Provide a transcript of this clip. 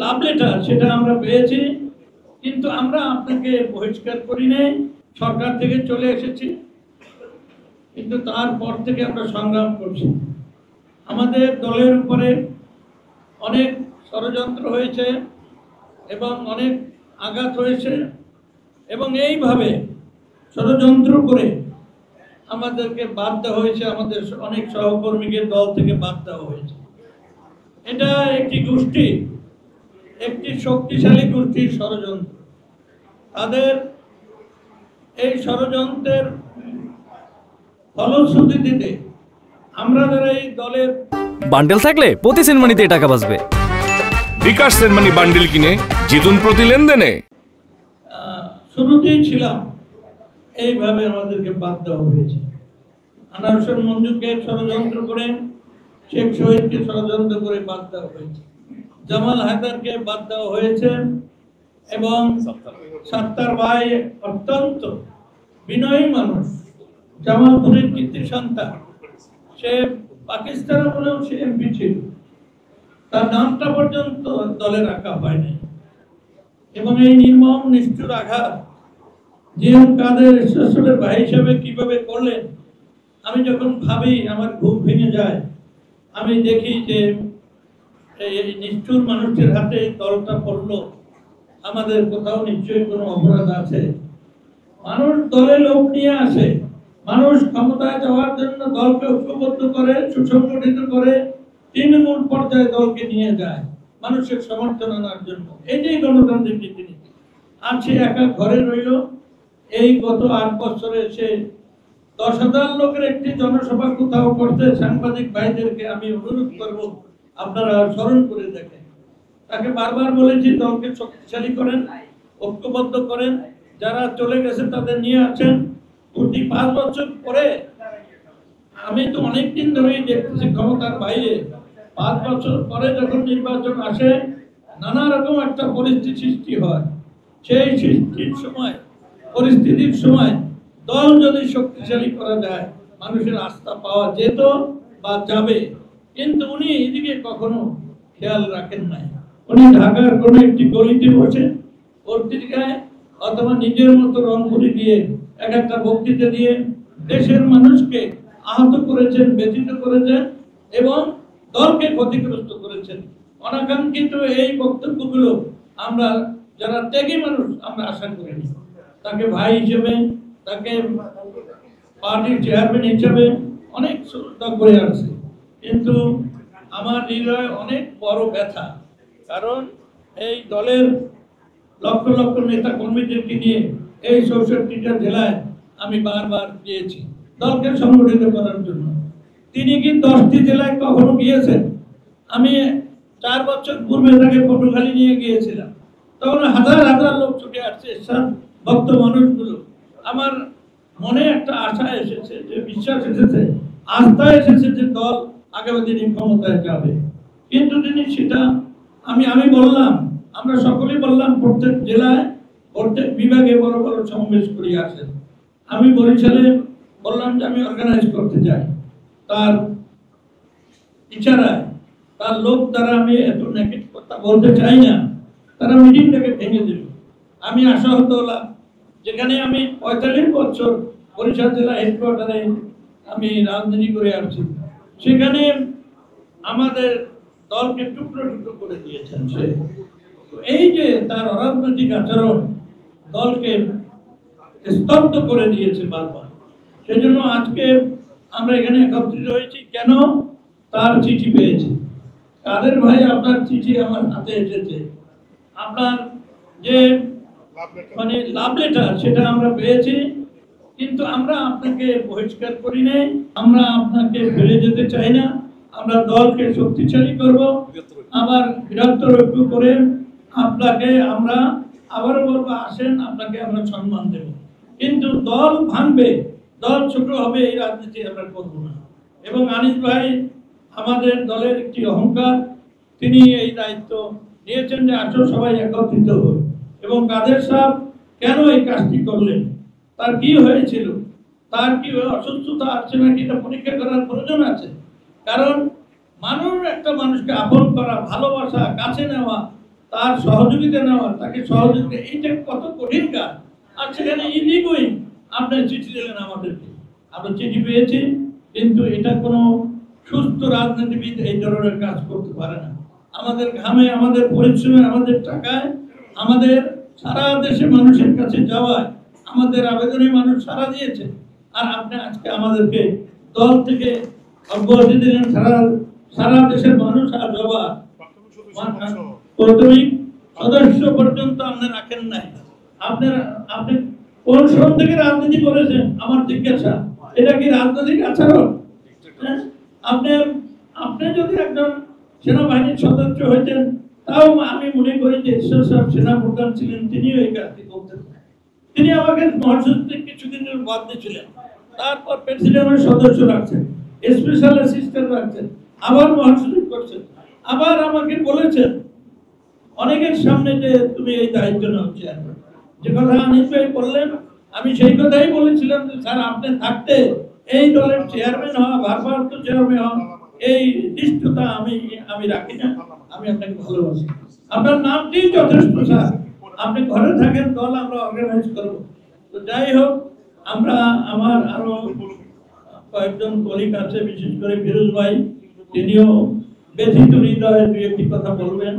Love letter সেটা আমরা পেয়েছি, কিন্তু আমরা আপনাকে বহিষ্কার করি নাই, সরকার থেকে চলে এসেছি, কিন্তু তারপর থেকে আমরা সংগ্রাম করছি। আমাদের দলের উপরে অনেক ষড়যন্ত্র হয়েছে এবং অনেক আঘাত হয়েছে, এবং এইভাবে ষড়যন্ত্র করে আমাদেরকে বাদ দেওয়া হয়েছে, আমাদের অনেক সহকর্মীকে দল থেকে বাদ দেওয়া হয়েছে। এটা একটি গোষ্ঠী, একটি শক্তিশালী গোষ্ঠীর ষড়যন্ত্র। তাদের এই ষড়যন্ত্রের ফলশ্রুতি দিতে আমরা যারা এই দলের বান্ডেল থাকলে প্রতি সেনমানিতে টাকা বাঁচবে। বিকাশ সেনমানি বান্ডেল কিনে জিতুন প্রতি লেনদেনে। শুরুতেই ছিলাম, এইভাবে আমাদেরকে বাদ দেওয়া হয়েছে। আনারসন মঞ্জুরকে ষড়যন্ত্র করে, শেখ শহীদকে ষড়যন্ত্র করে বাদ দেওয়া হয়েছে, জামাল হায়দারকে বাদ দেওয়া হয়েছে, এবং সাত্তার ভাই অত্যন্ত বিনয়ী মানুষ, জামালপুরের কৃতি সন্তান, সে পাকিস্তানে বলেও সে এমপি ছিল, তার নামটা পর্যন্ত দলে রাখা হয়নি। এবং এই নির্মম নিষ্ঠুর আঘাত জিএম কাদের ঈশ্বরের ভাই হিসেবে কিভাবে করলেন, আমি যখন ভাবি আমার ঘুম ভেঙে যায়। আমি দেখি যে এই নিষ্ঠুর মানুষের হাতে দলটা পড়লো, আমাদের কোথাও নিশ্চয়ই কোনো অপরাধ আছে। মানুষ দলে লোক নিয়ে আসে, মানুষ ক্ষমতায় যাওয়ার জন্য দলকে ঐক্যবদ্ধ করে, সুসংগঠিত করে, তৃণমূল পর্যায়ে দলকে নিয়ে যায় মানুষের সমর্থন আনার জন্য। এটাই গণতান্ত্রিক রীতিনীতি। আর সে একা ঘরে রইল। এই গত 8 বছরে সে 10,000 লোকের একটি জনসভা কোথাও করতে, সাংবাদিক ভাইদেরকে আমি অনুরোধ করব আপনারা স্মরণ করে দেখেন। তাকে বারবার বলেছি দলকে শক্তিশালী করেন, ঐক্যবদ্ধ করেন, যারা চলে গেছে তাদের নিয়ে আসেন। প্রতি 5 বছর পরে, আমি তো অনেকদিন ধরেই দেখতেছি ক্ষমতার বাইরে 5 বছর পরে যখন নির্বাচন আসে, নানা রকম একটা পরিস্থিতি সৃষ্টি হয়। সেই সৃষ্টির সময়, পরিস্থিতির সময় দল যদি শক্তিশালী করা যায়, মানুষের আস্থা পাওয়া যেত বা যাবে। কিন্তু উনি এদিকে কখনো খেয়াল রাখেন নাই। উনি ঢাকার কোনো একটি গলিতে বসে পত্রিকায় অথবা নিজের মতো রংপুরি দিয়ে এক একটা বক্তৃতা দিয়ে দেশের মানুষকে আহত করেছেন, ব্যথিত করেছেন এবং দলকে ক্ষতিগ্রস্ত করেছেন। অনাকাঙ্ক্ষিত এই বক্তব্যগুলো আমরা যারা ত্যাগী মানুষ আমরা আশা করিনি। তাকে ভাই হিসেবে, তাকে পার্টির চেয়ারম্যান হিসেবে অনেক শ্রদ্ধা করে আসছে, কিন্তু আমার হৃদয়ে অনেক বড় ব্যথা। কারণ এই দলের লক্ষ লক্ষ নেতা কর্মীদেরকে নিয়ে এই 64টা জেলায় আমি বারবার গিয়েছি দলকে সংগঠিত করার জন্য। তিনি কি 10টি জেলায় কখনো গিয়েছেন? আমি 4 বছর পূর্বে তাকে পটুখালী নিয়ে গিয়েছিলাম, তখন হাজার হাজার লোক ছুটে আসছে, ভক্ত মানুষগুলো। আমার মনে একটা আশা এসেছে, যে বিশ্বাস এসেছে, আস্থা এসেছে যে দল আগামী দিনে ক্ষমতায় যাবে। কিন্তু তিনি সেটা আমি বললাম, আমরা সকলেই বললাম প্রত্যেক জেলায়, প্রত্যেক বিভাগে বড় বড় সমাবেশ করিয়ে আসেন। আমি বরিশালে বললাম যে আমি অর্গানাইজ করতে চাই, তার ইশারায়, তার লোক দ্বারা আমি এত নেগেটিভ কথা বলতে চাই না, তারা মিটিংটাকে ভেঙে দিল। আমি আশাহত হলাম, যেখানে আমি 45 বছর বরিশাল জেলা হেডকোয়ার্টারে আমি রাজনীতি করে আসছি, সেখানে আমাদের দলকে টুকরো টুকরো করে দিয়েছেন সে। এই যে তার অরাজনৈতিক আচরণ দলকে স্তব্ধ করে দিয়েছে বারবার। সেজন্য আজকে আমরা এখানে একত্রিত হয়েছি। কেন? তার চিঠি পেয়েছি। কাদের ভাই, আপনার চিঠি আমার হাতে এসেছে। আপনার যে মানে লাভ লেটার সেটা আমরা পেয়েছি, কিন্তু আমরা আপনাকে বহিষ্কার করি নাই, আমরা আপনাকে ফেলে যেতে চাই না। আমরা দলকে শক্তিশালী করব, আবার বৃহত্তর ঐক্য করে আপনাকে আমরা আবারও বলবো আসেন, আপনাকে আমরা সম্মান দেব। কিন্তু দল ভাঙবে, দল ছোট হবে, এই রাজনীতি আমরা করব না। এবং আনিস ভাই আমাদের দলের একটি অহংকার, তিনি এই দায়িত্ব নিয়েছেন যে আসো সবাই একত্রিত হোক। এবং কাদের সাহেব কেন এই কাজটি করলেন, তার কি হয়েছিল, তার কি অসুস্থতা আছে নাকি, এটা পরীক্ষা করার প্রয়োজন আছে। কারণ মানুষ একটা মানুষকে আপন করা, ভালোবাসা, কাছে নেওয়া, তার সহযোগিতা নেওয়া, তাকে সহযোগিতা, এইটা কত কঠিন কাজ। আর সেখানে ইজি গোয়িং, আপনি চিঠি দিলেন আমাদেরকে, আমরা চিঠি পেয়েছি, কিন্তু এটা কোনো সুস্থ রাজনীতিবিদ এই ধরনের কাজ করতে পারে না। আমাদের ঘামে, আমাদের পরিশ্রমে, আমাদের টাকায়, আমাদের সারা দেশে মানুষের কাছে যাওয়ায় আমাদের আবেদনে মানুষ সাড়া দিয়েছে। আর আপনি আজকে আমাদেরকে দল থেকে অব্যাহতি দিলেন, সারা দেশের মানুষ আর যাওয়া প্রাথমিক সদস্য পর্যন্ত আপনি রাখেন নাই। আপনি কোন সময় থেকে রাজনীতি করেছেন আমার জিজ্ঞাসা, এটা কি রাজনৈতিক আচরণ? আপনি যদি একজন সেনাবাহিনীর সদস্য হইতেন, তাও আমি মনে করি যে ঈশ্বর সাহেব সেনা প্রধান ছিলেন, তিনিও এই কাজটি করতেন। তিনি আমাকে মহাসচিব কিছুদিন বাদ দিয়েছিলেন, তারপর প্রেসিডেন্টের সদস্য রাখছেন, স্পেশাল অ্যাসিস্ট্যান্ট রাখছেন, আবার মহাসচিব করছেন, আবার আমাকে বলেছেন অনেকের সামনে যে তুমি এই দায়িত্ব নাও চেয়ারম্যান। যে কথা আনিস ভাই বললেন, আমি সেই কথাই বলেছিলাম যে স্যার আপনি থাকতে এই দলের চেয়ারম্যান হওয়া, ভারপ্রাপ্ত চেয়ারম্যান হওয়া, এই নিষ্ঠতা আমি রাখি না। আমি আপনাকে ভালোবাসি, আপনার নামটি যথেষ্ট স্যার, আপনি ঘরে থাকেন, দল আমরা অর্গানাইজ করব। তো যাই হোক, আমরা আমার আরো কয়েকজন কলিগ আছে, বিশেষ করে ফিরোজ ভাই, তিনিও ব্যথিত হৃদয়ে দুই একটি কথা বলবেন।